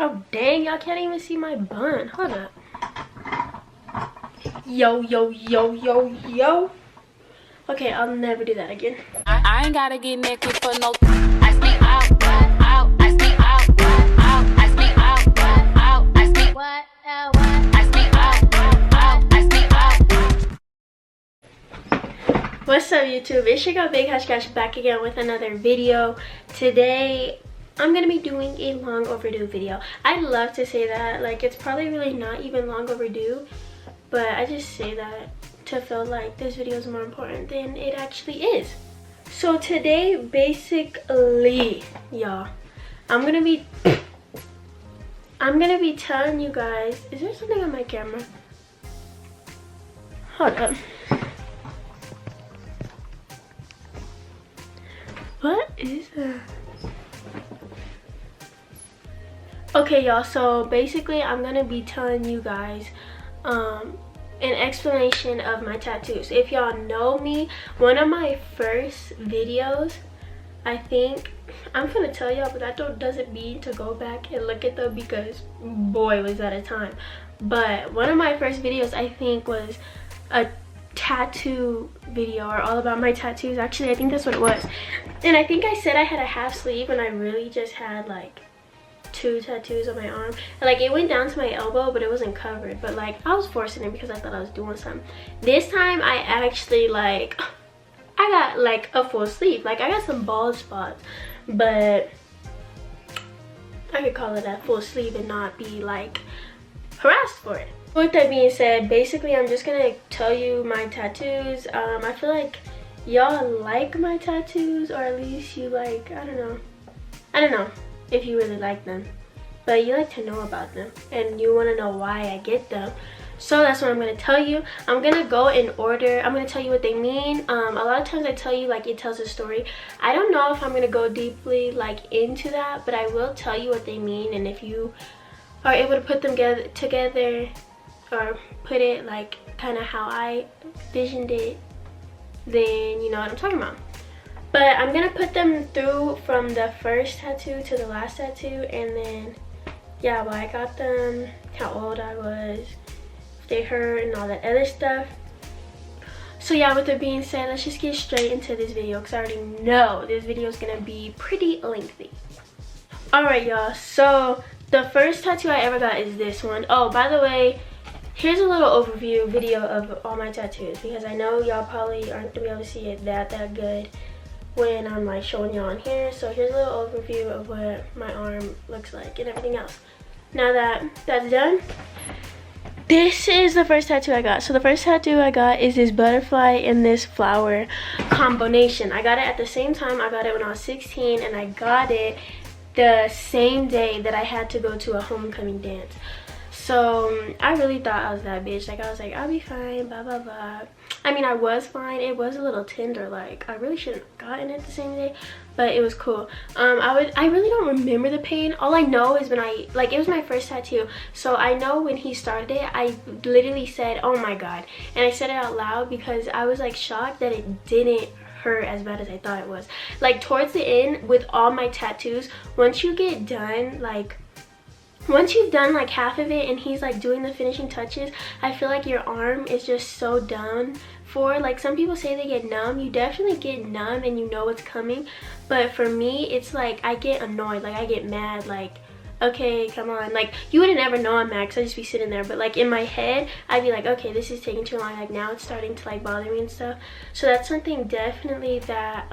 Oh dang, y'all can't even see my bun. Hold up. Yo, yo, yo, yo, yo. Okay, I'll never do that again. I ain't gotta get naked for no. I speak out, I speak out, I speak out, I speak what, I speak out, I speak out. What's up, YouTube? It's your girl Big Hush Cash back again with another video. Today, I'm gonna be doing a long overdue video. I love to say that, like it's probably really not even long overdue, but I just say that to feel like this video is more important than it actually is. So today, basically, y'all, I'm gonna be telling you guys. Is there something on my camera? Hold up. What is that? Okay, y'all, so basically I'm gonna be telling you guys an explanation of my tattoos. If y'all know me, one of my first videos, I think, I'm gonna tell y'all, but that doesn't mean to go back and look at them because boy was that a time. But one of my first videos, I think, was a tattoo video, or all about my tattoos. Actually, I think that's what it was. And I think I said I had a half sleeve when I really just had like 2 tattoos on my arm. And, like, it went down to my elbow, but it wasn't covered. But like I was forcing it because I thought I was doing something. This time I actually, like, I got like a full sleeve. Like, I got some bald spots, but I could call it a full sleeve and not be like harassed for it. With that being said, basically I'm just gonna tell you my tattoos. I feel like y'all like my tattoos, or at least you like, I don't know if you really like them, but you like to know about them and you want to know why I get them. So that's what I'm going to tell you. I'm going to go in order. I'm going to tell you what they mean. A lot of times I tell you like it tells a story. I don't know if I'm going to go deeply like into that, but I will tell you what they mean, and if you are able to put them together or put it like kind of how I visioned it, then you know what I'm talking about. But I'm gonna put them through from the first tattoo to the last tattoo, and then yeah, why I got them, how old I was, if they hurt, and all that other stuff. So yeah, with that being said, let's just get straight into this video because I already know this video is gonna be pretty lengthy. Alright y'all, so the first tattoo I ever got is this one. Oh, by the way, here's a little overview video of all my tattoos because I know y'all probably aren't gonna be able to see it that good when I'm like showing y'all on here. So here's a little overview of what my arm looks like and everything else. Now that that's done, this is the first tattoo I got. So the first tattoo I got is this butterfly and this flower combination. I got it at the same time. I got it when I was 16, and I got it the same day that I had to go to a homecoming dance. So I really thought I was that bitch. Like, I was like, I'll be fine, blah blah blah. I mean, I was fine. It was a little tender. Like, I really shouldn't have gotten it the same day, but it was cool. I really don't remember the pain. All I know is when it was my first tattoo, so I know when he started it, I literally said, oh my god, and I said it out loud because I was like shocked that it didn't hurt as bad as I thought it was. Like, towards the end with all my tattoos, once you get done, like once you've done like half of it and he's like doing the finishing touches, I feel like your arm is just so done for. Like, some people say they get numb. You definitely get numb and you know what's coming, but for me it's like I get annoyed, like I get mad, like, okay, come on. Like, you wouldn't ever know I'm mad because I just be sitting there, but like in my head I'd be like, okay, this is taking too long, like now it's starting to like bother me and stuff. So that's something definitely that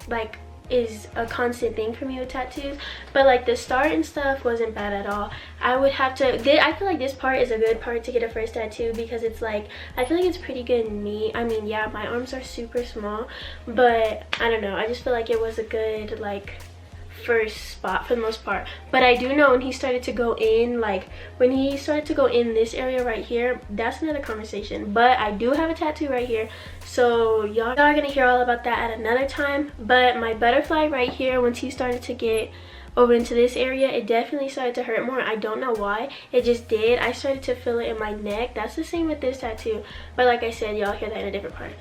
like is a constant thing for me with tattoos. But like the start and stuff wasn't bad at all. I would have to I feel like this part is a good part to get a first tattoo because it's like, I feel like it's pretty good and neat. I mean, yeah, my arms are super small, but I don't know, I just feel like it was a good like first spot for the most part. But I do know when he started to go in, like when he started to go in this area right here, that's another conversation. But I do have a tattoo right here, so y'all are gonna hear all about that at another time. But my butterfly right here, once he started to get over into this area, it definitely started to hurt more. I don't know why, it just did. I started to feel it in my neck. That's the same with this tattoo, but like I said, y'all hear that in a different part.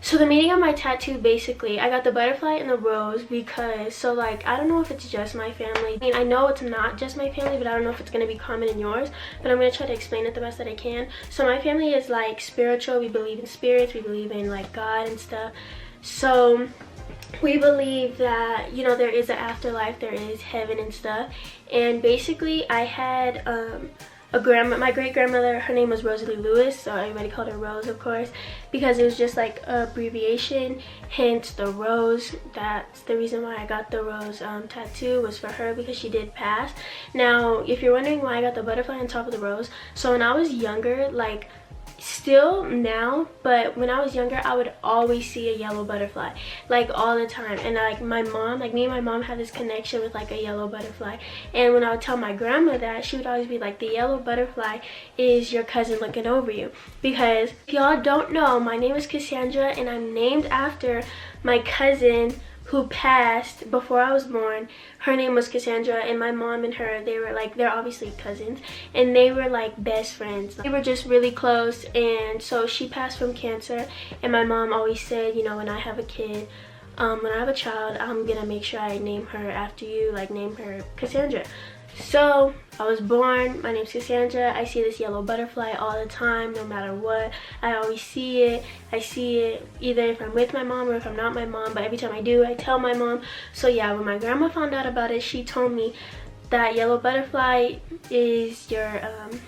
So the meaning of my tattoo, basically, I got the butterfly and the rose because, so like, I don't know if it's just my family. I mean, I know it's not just my family, but I don't know if it's going to be common in yours. But I'm going to try to explain it the best that I can. So my family is like spiritual. We believe in spirits. We believe in like God and stuff. So we believe that, you know, there is an afterlife, there is heaven and stuff. And basically, I had my great grandmother, her name was Rosalie Lewis, so everybody called her Rose, of course, because it was just like a abbreviation, hence the rose. That's the reason why I got the rose tattoo, was for her, because she did pass. Now, if you're wondering why I got the butterfly on top of the rose, so when I was younger, like, still now, but when I was younger, I would always see a yellow butterfly, like all the time. And like my mom, like me and my mom had this connection with like a yellow butterfly. And when I would tell my grandma that, she would always be like, the yellow butterfly is your cousin looking over you. Because if y'all don't know, my name is Cassandra and I'm named after my cousin who passed before I was born. Her name was Cassandra, and my mom and her, they were like, they're obviously cousins, and they were like best friends. They were just really close. And so she passed from cancer, and my mom always said, you know, when I have a kid, when I have a child, I'm gonna make sure I name her after you, like name her Cassandra. So I was born, my name's Cassandra. I see this yellow butterfly all the time, no matter what. I always see it. I see it either if I'm with my mom or if I'm not my mom, but every time I do, I tell my mom. So yeah, when my grandma found out about it, she told me that yellow butterfly is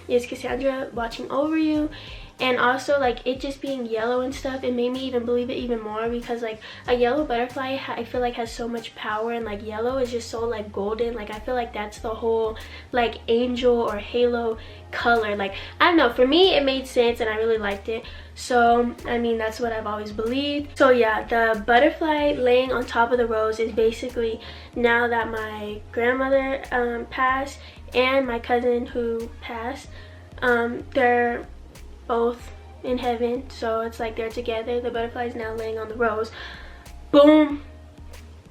is Cassandra watching over you. And also, like, it just being yellow and stuff, it made me even believe it even more, because like a yellow butterfly, I feel like has so much power, and like yellow is just so like golden. Like I feel like that's the whole like angel or halo color. Like, I don't know, for me it made sense and I really liked it. So I mean, that's what I've always believed. So yeah, the butterfly laying on top of the rose is basically, now that my grandmother passed and my cousin who passed, they're both in heaven, so it's like they're together. The butterfly is now laying on the rose. Boom.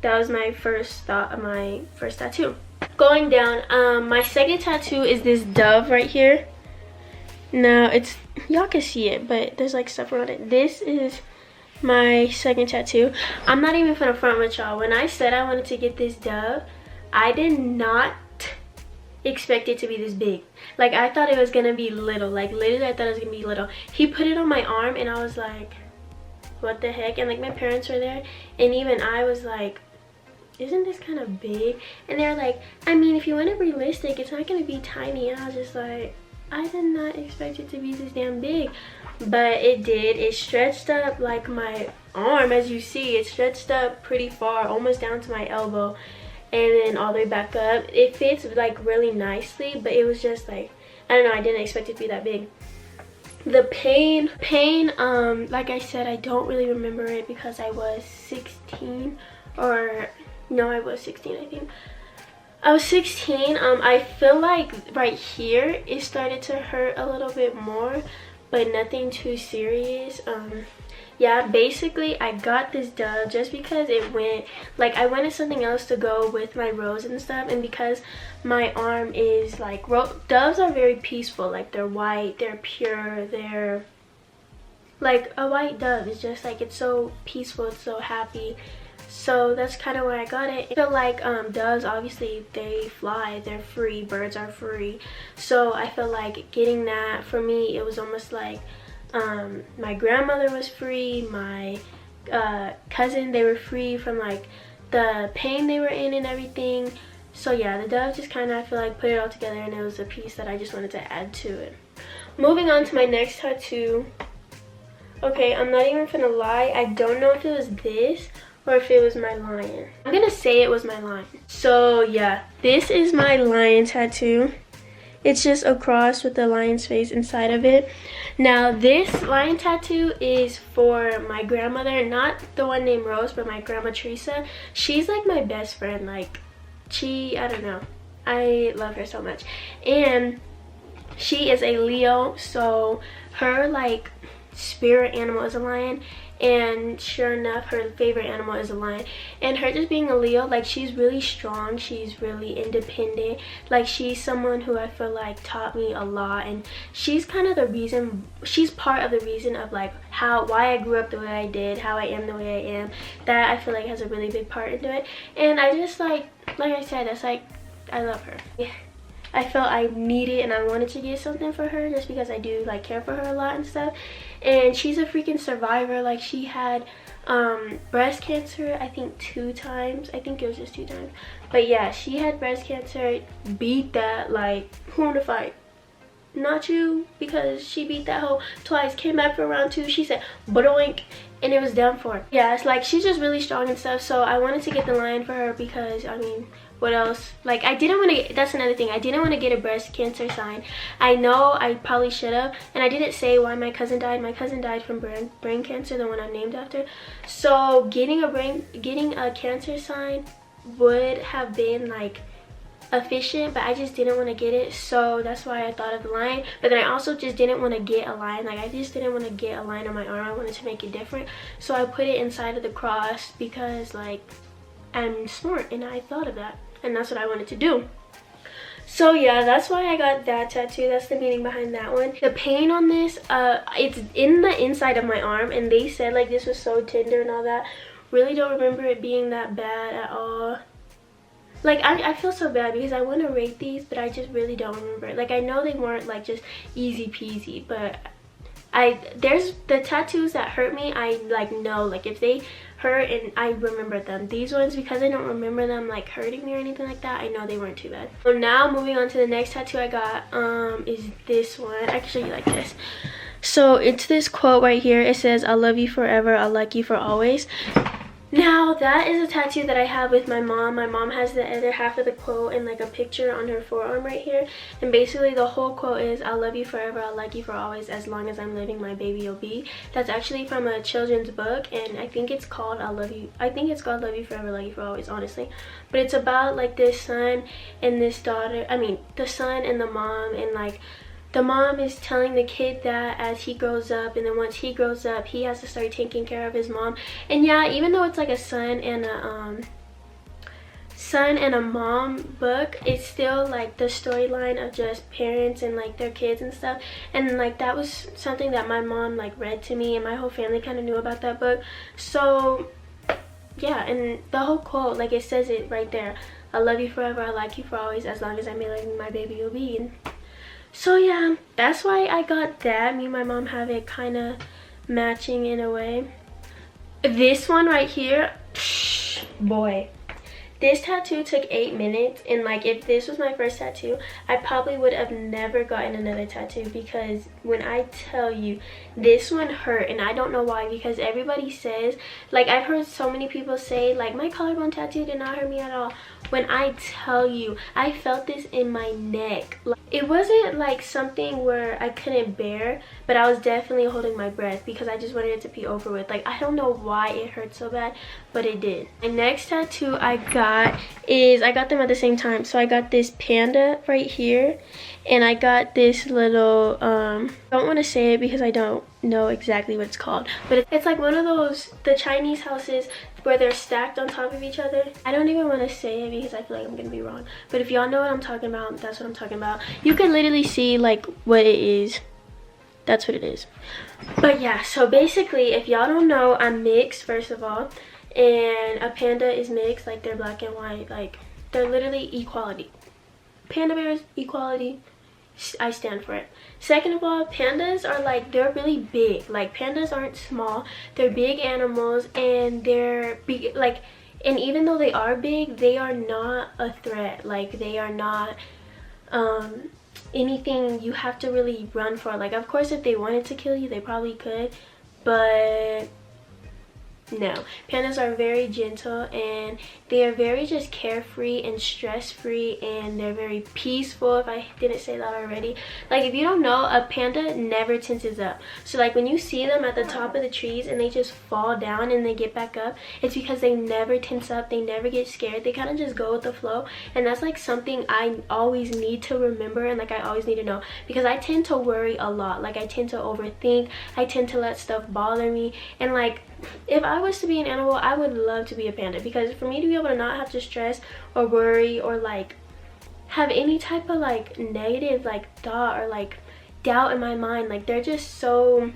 That was my first thought, my first tattoo. Going down, my second tattoo is this dove right here. Now it's, y'all can see it, but there's like stuff around it. This is my second tattoo. I'm not even gonna front with y'all. When I said I wanted to get this dove, I did not expect it to be this big. Like, I thought it was gonna be little. Like, literally I thought it was gonna be little. He put it on my arm and I was like, what the heck? And like my parents were there, and even I was like, isn't this kind of big? And they're like, I mean, if you want it realistic, it's not gonna be tiny. And I was just like, I did not expect it to be this damn big. But it did. It stretched up like my arm, as you see. It stretched up pretty far, almost down to my elbow, and then all the way back up. It fits like really nicely, but it was just like, I don't know, I didn't expect it to be that big. The pain, like I said, I don't really remember it because I was 16, or no, I was 16, I think. I was 16. I feel like right here it started to hurt a little bit more, but nothing too serious. Yeah, basically I got this dove just because it went, like, I wanted something else to go with my rose and stuff, and because my arm is like, doves are very peaceful. Like, they're white, they're pure, they're like, a white dove is just like, it's so peaceful, it's so happy. So that's kind of why I got it. I feel like doves, obviously they fly, they're free, birds are free. So I feel like getting that, for me, it was almost like my grandmother was free, my cousin, they were free from like the pain they were in and everything. So yeah, the dove just kind of, I feel like, put it all together, and it was a piece that I just wanted to add to it. Moving on to my next tattoo. Okay, I'm not even gonna lie, I don't know if it was this or if it was my lion. I'm gonna say it was my lion. So yeah, this is my lion tattoo. It's just a cross with the lion's face inside of it. Now, this lion tattoo is for my grandmother, not the one named Rose, but my grandma Teresa. She's like my best friend. Like, I don't know, I love her so much. And she is a Leo, so her, like, spirit animal is a lion, and sure enough her favorite animal is a lion. And her just being a Leo, like she's really strong, she's really independent, like she's someone who I feel like taught me a lot, and she's kind of the reason, she's part of the reason of like why I grew up the way I did, how I am the way I am. That I feel like has a really big part into it. And I just like I said, that's like, I love her. Yeah. I felt I needed and I wanted to get something for her just because I do like care for her a lot and stuff. And she's a freaking survivor. Like she had breast cancer, I think 2 times. I think it was just 2 times. But yeah, she had breast cancer, beat that, like, who wanna fight? Not you, because she beat that hoe twice, came back for round 2, she said bodoink, and it was done for. Yeah, it's like she's just really strong and stuff. So I wanted to get the lion for her because, I mean, what else? Like, I didn't want to, that's another thing, I didn't want to get a breast cancer sign. I know I probably should have, and I didn't say why my cousin died. My cousin died from brain cancer, the one I'm named after. So getting a cancer sign would have been like efficient, but I just didn't want to get it. So that's why I thought of the lion. But then I also just didn't want to get a lion. Like, I just didn't want to get a lion on my arm. I wanted to make it different, so I put it inside of the cross because like I'm smart and I thought of that, and that's what I wanted to do. So yeah, that's why I got that tattoo. That's the meaning behind that one. The pain on this, it's in the inside of my arm, and they said like this was so tender and all that. Really don't remember it being that bad at all. Like, I feel so bad because I want to rate these, but I just really don't remember. Like, I know they weren't like just easy peasy, but there's the tattoos that hurt me, I like know, like if they hurt and I remember them. These ones, because I don't remember them like hurting me or anything like that, I know they weren't too bad. So now moving on to the next tattoo I got is this one. I can show you like this. So it's this quote right here. It says, "I love you forever, I like you for always." Now that is a tattoo that I have with my mom. My mom has the other half of the quote and like a picture on her forearm right here. And basically the whole quote is, "I love you forever, I like you for always, as long as I'm living, my baby you'll be." That's actually from a children's book, and I think it's called Love You Forever, like you for always, honestly. But it's about like this son and this daughter, I mean the son and the mom, and like the mom is telling the kid that as he grows up, and then once he grows up he has to start taking care of his mom. And yeah, even though it's like a son and a mom book, it's still like the storyline of just parents and like their kids and stuff. And like that was something that my mom like read to me, and my whole family kind of knew about that book. So yeah, and the whole quote, like it says it right there, "I love you forever, I like you for always, as long as I'm living, my baby you'll be." And so yeah, that's why I got that. Me and my mom have it kind of matching in a way. This one right here, boy, this tattoo took 8 minutes, and like if this was my first tattoo, I probably would have never gotten another tattoo, because when I tell you, this one hurt. And I don't know why, because everybody says, like I've heard so many people say like my collarbone tattoo did not hurt me at all. When I tell you, I felt this in my neck. Like, it wasn't like something where I couldn't bear, but I was definitely holding my breath because I just wanted it to be over with. Like, I don't know why it hurt so bad, but it did. My next tattoo I got them at the same time. So I got this panda right here, and I got this little I don't want to say it because I don't know exactly what it's called, but it's like one of those, the Chinese houses where they're stacked on top of each other. I don't even want to say it because I feel like I'm gonna be wrong, but if y'all know what I'm talking about, that's what I'm talking about. You can literally see like what it is. That's what it is. But yeah, so basically, if y'all don't know, I'm mixed, first of all, and a panda is mixed, like they're black and white, like they're literally equality. Panda bears, equality, I stand for it. Second of all, pandas are like, they're really big. Like, pandas aren't small, they're big animals, and they're big, like, and even though they are big, they are not a threat. Like, they are not anything you have to really run for. Like, of course, if they wanted to kill you, they probably could, but no. Pandas are very gentle, and they are very just carefree and stress-free, and they're very peaceful, if I didn't say that already. Like, if you don't know, a panda never tenses up. So like when you see them at the top of the trees and they just fall down and they get back up, it's because they never tense up, they never get scared, they kind of just go with the flow. And that's like something I always need to remember, and like I always need to know, because I tend to worry a lot. Like I tend to overthink, I tend to let stuff bother me, and like if I was to be an animal, I would love to be a panda, because for me to be able to not have to stress or worry or like have any type of like negative like thought or like doubt in my mind, like they're just so,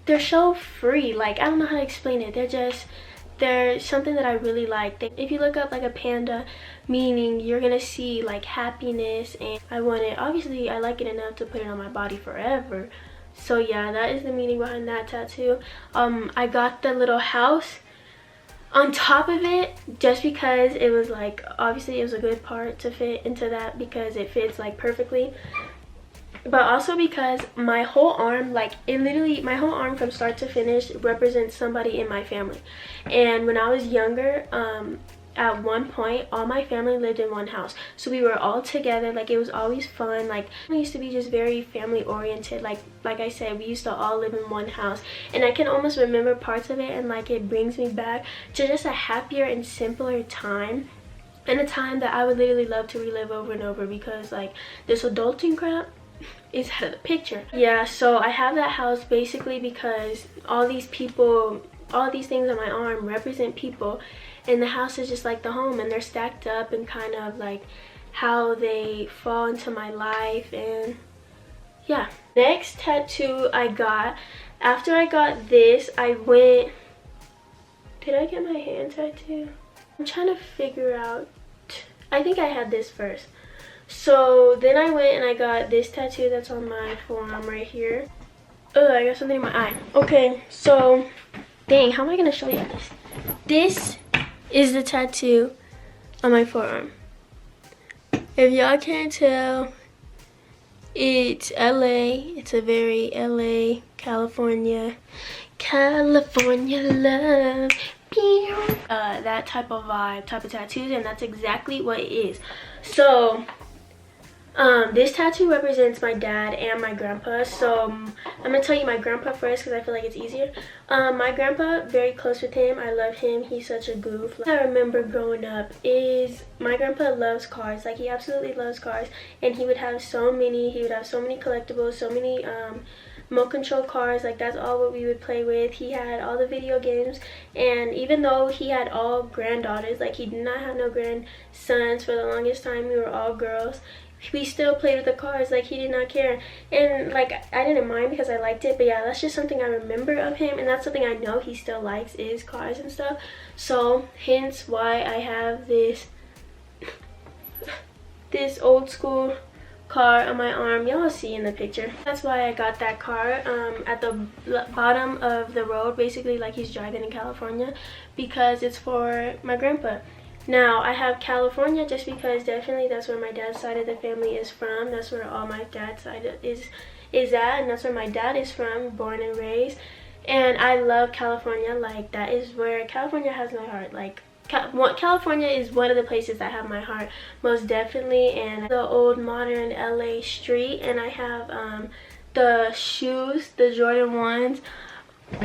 they're so free. Like I don't know how to explain it. They're something that I really like. If you look up like a panda meaning, you're gonna see like happiness, and I want it, obviously I like it enough to put it on my body forever. So yeah, that is the meaning behind that tattoo. I got the little house on top of it just because it was like, obviously it was a good part to fit into that because it fits like perfectly, but also because my whole arm, like it literally, my whole arm from start to finish represents somebody in my family. And when I was younger, at one point all my family lived in one house, so we were all together. Like it was always fun. Like I used to be just very family oriented. Like I said, we used to all live in one house, and I can almost remember parts of it, and like it brings me back to just a happier and simpler time, and a time that I would literally love to relive over and over, because like this adulting crap is out of the picture. Yeah, so I have that house basically because all these people, all these things on my arm represent people, and the house is just like the home, and they're stacked up and kind of like how they fall into my life. And yeah, next tattoo I got, after I got this, I went, did I get my hand tattoo? I'm trying to figure out, I think I had this first. So then I went and I got this tattoo that's on my forearm right here. Oh, I got something in my eye. Okay, so dang, how am I gonna show you this? This is the tattoo on my forearm. If y'all can't tell, it's LA. It's a very LA, California love. That type of vibe, type of tattoos, and that's exactly what it is. So this tattoo represents my dad and my grandpa. So I'm gonna tell you my grandpa first because I feel like it's easier. My grandpa, very close with him. I love him. He's such a goof. I remember growing up is my grandpa loves cars. Like he absolutely loves cars, and he would have so many collectibles, so many remote control cars. Like that's all what we would play with. He had all the video games, and even though he had all granddaughters, like he did not have no grandsons. For the longest time we were all girls. We still played with the cars. Like he did not care, and like I didn't mind because I liked it. But yeah, that's just something I remember of him, and that's something I know he still likes, is cars and stuff. So hence why I have this old school car on my arm. Y'all see in the picture. That's why I got that car at the bottom of the road, basically like he's driving in California, because it's for my grandpa. Now I have California just because definitely that's where my dad's side of the family is from. That's where all my dad's side is at, and that's where my dad is from, born and raised. And I love California. Like that is where California has my heart. Like California is one of the places that have my heart, most definitely. And the old modern LA street, and I have the shoes, the Jordan 1s.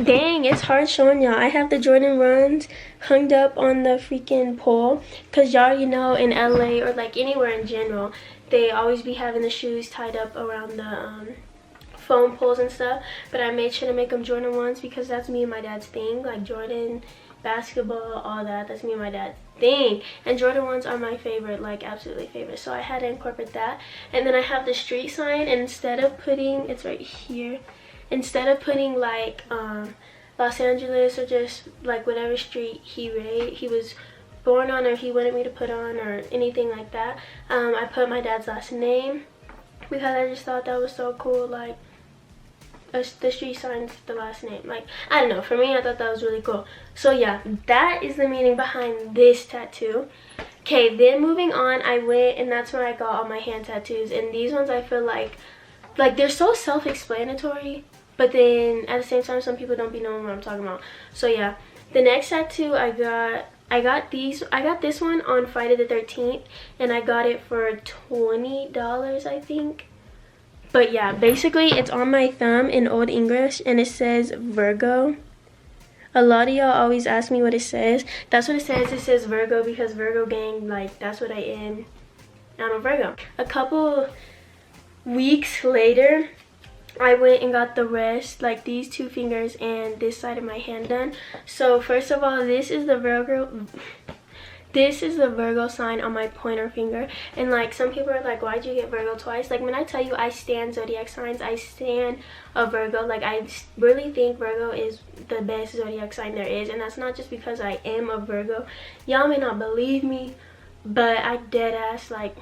Dang, it's hard showing y'all. I have the Jordan runs hung up on the freaking pole, because y'all, you know, in LA or like anywhere in general, they always be having the shoes tied up around the phone poles and stuff. But I made sure to make them Jordan 1s because that's me and my dad's thing. Like Jordan, basketball, all that, that's me and my dad's thing. And Jordan 1s are my favorite, like absolutely favorite. So I had to incorporate that. And then I have the street sign, and instead of putting, it's right here, instead of putting like Los Angeles or just like whatever street he was born on, or he wanted me to put on, or anything like that, I put my dad's last name because I just thought that was so cool. Like the street sign's the last name. Like I don't know, for me I thought that was really cool. So yeah, that is the meaning behind this tattoo. Okay, then moving on, I went, and that's where I got all my hand tattoos. And these ones I feel like they're so self-explanatory, but then at the same time some people don't be knowing what I'm talking about. So yeah, the next tattoo I I got this one on Friday the 13th, and I got it for $20, I think. But yeah, basically it's on my thumb in Old English, and it says Virgo. A lot of y'all always ask me what it says. That's what it says. It says Virgo because Virgo gang, like, that's what I am. I'm a Virgo. A couple weeks later, I went and got the rest, like these 2 fingers and this side of my hand done. So first of all, this is the Virgo sign on my pointer finger. And like, some people are like, why'd you get Virgo twice? Like, when I tell you I stand zodiac signs, I stand a Virgo. Like, I really think Virgo is the best zodiac sign there is, and that's not just because I am a Virgo. Y'all may not believe me, but I dead ass, like,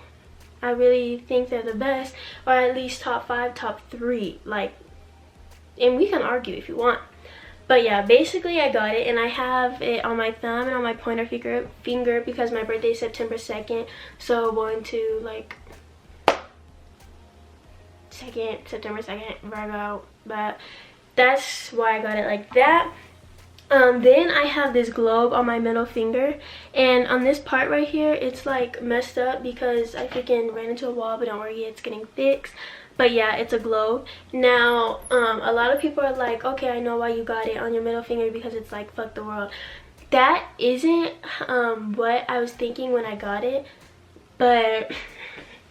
I really think they're the best, or at least top 5, top 3. Like, and we can argue if you want. But yeah, basically I got it, and I have it on my thumb and on my pointer finger because my birthday is September 2nd. So 1, 2, like, September 2nd, Virgo. But that's why I got it like that. Then I have this globe on my middle finger, and on this part right here, it's like messed up because I freaking ran into a wall, but don't worry, it's getting fixed. But yeah, it's a globe. Now, a lot of people are like, okay, I know why you got it on your middle finger, because it's like, fuck the world. That isn't what I was thinking when I got it, but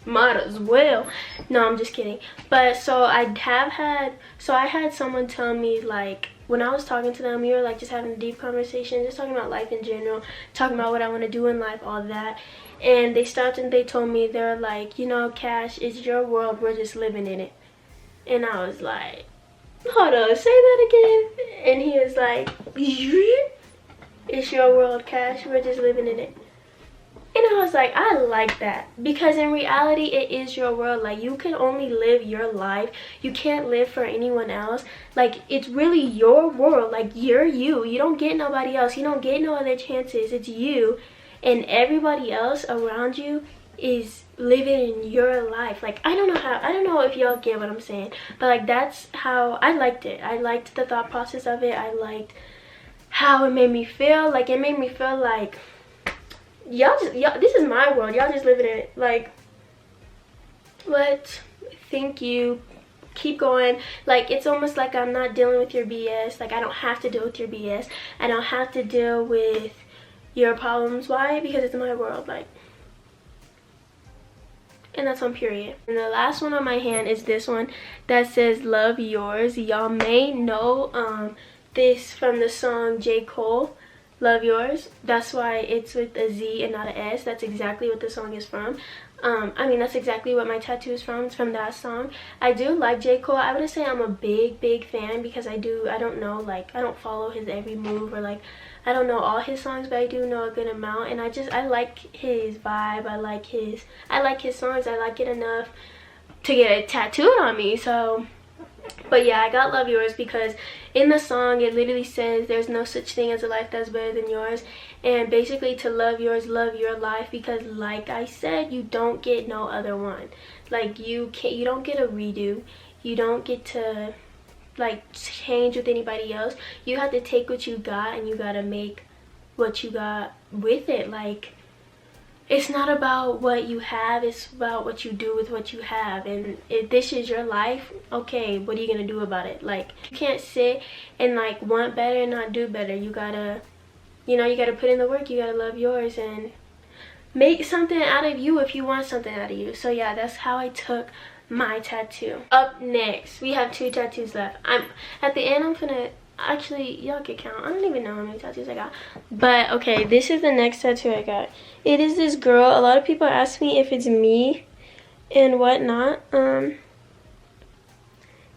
might as well. No, I'm just kidding. But so I had someone tell me, like, when I was talking to them, we were like just having a deep conversation, just talking about life in general, talking about what I want to do in life, all that. And they stopped and they told me, they're like, you know, Cash, it's your world, we're just living in it. And I was like, hold on, say that again. And he was like, it's your world, Cash, we're just living in it. And I was like, I like that, because in reality it is your world. Like, you can only live your life. You can't live for anyone else. Like, it's really your world. Like, you're you. You don't get nobody else. You don't get no other chances. It's you, and everybody else around you is living in your life. Like, I don't know if y'all get what I'm saying, but like, that's how I liked it. I liked the thought process of it. I liked how it made me feel. Like, it made me feel like, y'all, this is my world, y'all just living in it. Like, what? Thank you, keep going. Like, it's almost like I'm not dealing with your BS. Like, I don't have to deal with your BS. I don't have to deal with your problems. Why? Because it's my world. Like, and that's on period. And the last one on my hand is this one that says love yours. Y'all may know this from the song J. Cole, Love Yours. That's why it's with a Z and not an S. That's exactly what the song is from. I mean, that's exactly what my tattoo is from. It's from that song. I do like J. Cole. I wouldn't say I'm a big fan, because I don't know, like, I don't follow his every move, or like, I don't know all his songs, but I do know a good amount. And I like his vibe. I like his songs. I like it enough to get it tattooed on me. So, but yeah, I got Love Yours because in the song it literally says there's no such thing as a life that's better than yours. And basically, to love yours, love your life, because like I said, you don't get no other one. Like, you don't get a redo. You don't get to like change with anybody else. You have to take what you got and you gotta make what you got with it. Like, it's not about what you have, it's about what you do with what you have. And if this is your life, okay, what are you gonna do about it? Like, you can't sit and like want better and not do better. You gotta, you know, you gotta put in the work. You gotta love yours and make something out of you if you want something out of you. So yeah, that's how I took my tattoo. Up next, we have 2 tattoos left. At the end, I'm gonna, actually, y'all can count. I don't even know how many tattoos I got. But okay, this is the next tattoo I got. It is this girl. A lot of people ask me if it's me and whatnot.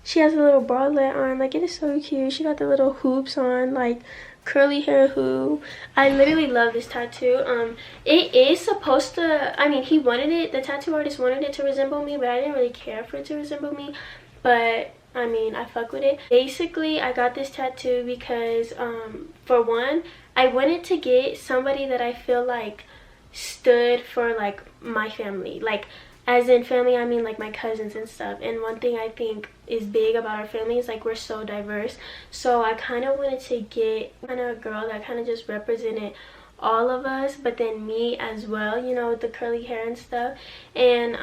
She has a little bralette on. Like, it is so cute. She got the little hoops on, like curly hair hoop. I literally love this tattoo. It is supposed to, I mean, he wanted it, the tattoo artist wanted it to resemble me, but I didn't really care for it to resemble me. But I mean, I fuck with it. Basically, I got this tattoo because for one, I wanted to get somebody that I feel like stood for like my family. Like, as in family, I mean like my cousins and stuff. And one thing I think is big about our family is like we're so diverse. So I kind of wanted to get kind of a girl that kind of just represented all of us, but then me as well, you know, with the curly hair and stuff. And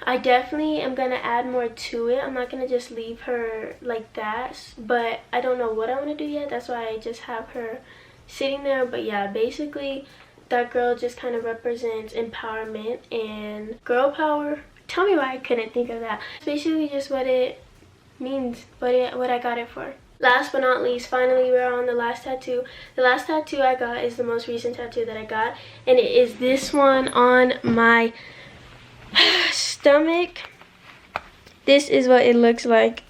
I definitely am gonna add more to it. I'm not gonna just leave her like that, but I don't know what I want to do yet. That's why I just have her sitting there. But yeah, basically that girl just kind of represents empowerment and girl power. Tell me why I couldn't think of that. It's basically just what it means, what I got it for. Last but not least, finally we're on the last tattoo. The last tattoo I got is the most recent tattoo that I got, and it is this one on my stomach. This is what it looks like.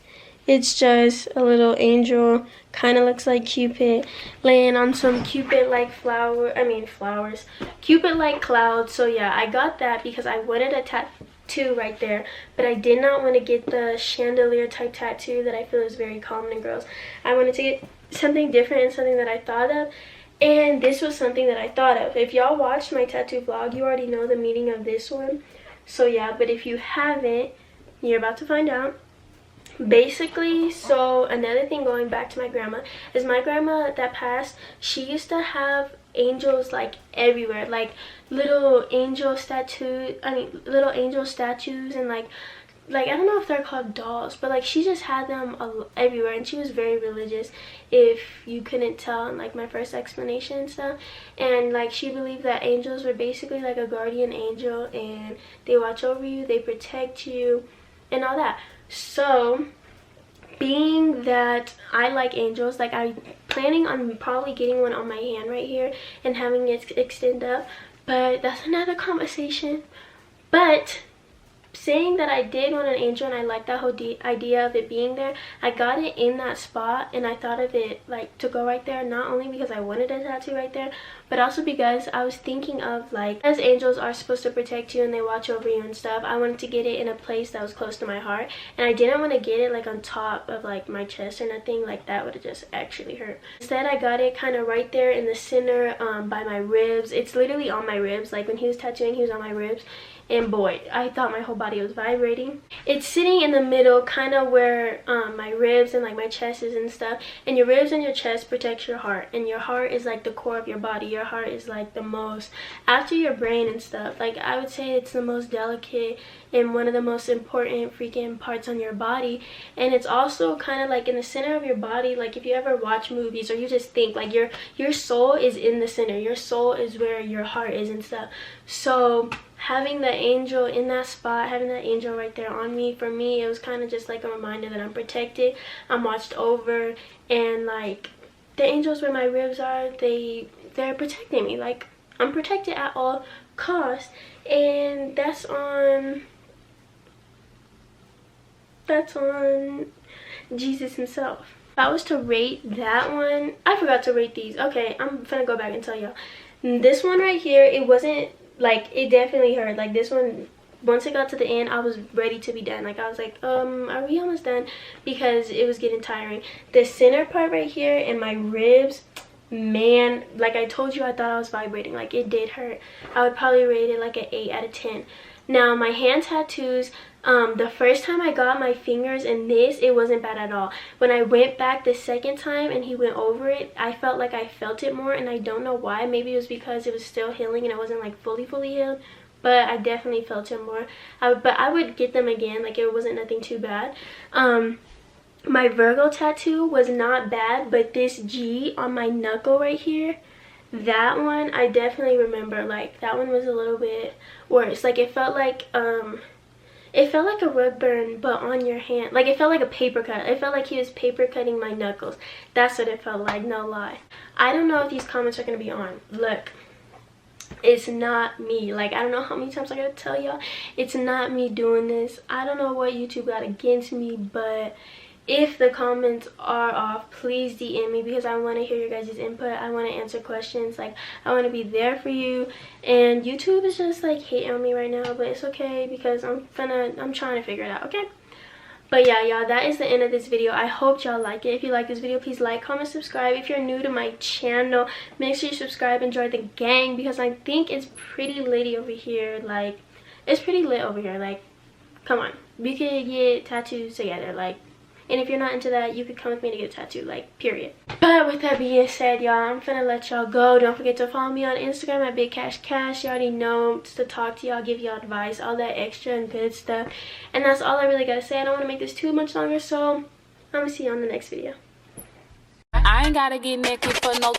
It's just a little angel, kind of looks like Cupid laying on some Cupid like flowers, Cupid like clouds. So yeah, I got that because I wanted a tattoo right there, but I did not want to get the chandelier type tattoo that I feel is very common in girls. I wanted to get something different and something that I thought of, and this was something that I thought of. If y'all watched my tattoo vlog, you already know the meaning of this one. So yeah, but if you haven't, you're about to find out. Basically, so another thing, going back to my grandma, is my grandma that passed, she used to have angels like everywhere, like little angel statues, and like I don't know if they're called dolls, but like she just had them everywhere, and she was very religious, if you couldn't tell in like my first explanation and stuff. And like she believed that angels were basically like a guardian angel, and they watch over you, they protect you and all that. So being that I like angels, like I'm planning on probably getting one on my hand right here and having it extend up, but that's another conversation. But saying that I did want an angel and I like that whole idea of it being there, I got it in that spot, and I thought of it like to go right there, not only because I wanted a tattoo right there, but also because I was thinking of, like, as angels are supposed to protect you and they watch over you and stuff, I wanted to get it in a place that was close to my heart, and I didn't want to get it like on top of like my chest or nothing. Like that would have just actually hurt. Instead, I got it kind of right there in the center, by my ribs. It's literally on my ribs. Like when he was tattooing, he was on my ribs. And boy, I thought my whole body was vibrating. It's sitting in the middle, kind of where my ribs and like my chest is and stuff. And your ribs and your chest protects your heart, and your heart is like the core of your body. Your heart is like the most, after your brain and stuff, like I would say it's the most delicate and one of the most important freaking parts on your body. And it's also kind of like in the center of your body. Like if you ever watch movies or you just think, like your soul is in the center. Your soul is where your heart is and stuff. So having the angel in that spot, having that angel right there on me, for me it was kind of just like a reminder that I'm protected, I'm watched over, and like the angels where my ribs are, they're protecting me. Like I'm protected at all costs, and that's on Jesus himself. If I was to rate that one, I forgot to rate these. Okay, I'm gonna go back and tell y'all. This one right here, it wasn't, like, it definitely hurt. Like this one, once it got to the end, I was ready to be done. Like I was like, are we almost done? Because it was getting tiring. The center part right here and my ribs, man, like I told you, I thought I was vibrating. Like it did hurt. I would probably rate it like an 8 out of 10. Now my hand tattoos, the first time I got my fingers in this, it wasn't bad at all. When I went back the second time and he went over it, I felt like I felt it more, and I don't know why. Maybe it was because it was still healing and it wasn't like fully healed, but I definitely felt it more. But I would get them again. Like it wasn't nothing too bad. My Virgo tattoo was not bad, but this G on my knuckle right here, that one I definitely remember. Like that one was a little bit worse. Like it felt like a rug burn, but on your hand. Like it felt like a paper cut. It felt like he was paper cutting my knuckles. That's what it felt like, no lie. I don't know if these comments are gonna be on. Look, it's not me. Like I don't know how many times I gotta tell y'all, it's not me doing this. I don't know what YouTube got against me, but if the comments are off, please DM me, because I want to hear your guys' input. I want to answer questions. Like I want to be there for you. And YouTube is just like hating on me right now, but it's okay, because I'm trying to figure it out, okay? But yeah, y'all, that is the end of this video. I hope y'all like it. If you like this video, please like, comment, subscribe. If you're new to my channel, make sure you subscribe and join the gang, because I think it's pretty litty over here. Like it's pretty lit over here. Like come on, we could get tattoos together. Like And if you're not into that, you could come with me to get a tattoo, like, period. But with that being said, y'all, I'm finna let y'all go. Don't forget to follow me on Instagram at Big Cash Cash. You already know to talk to y'all, give y'all advice, all that extra and good stuff. And that's all I really gotta say. I don't want to make this too much longer, so I'm gonna see you on the next video. I ain't gotta get naked for no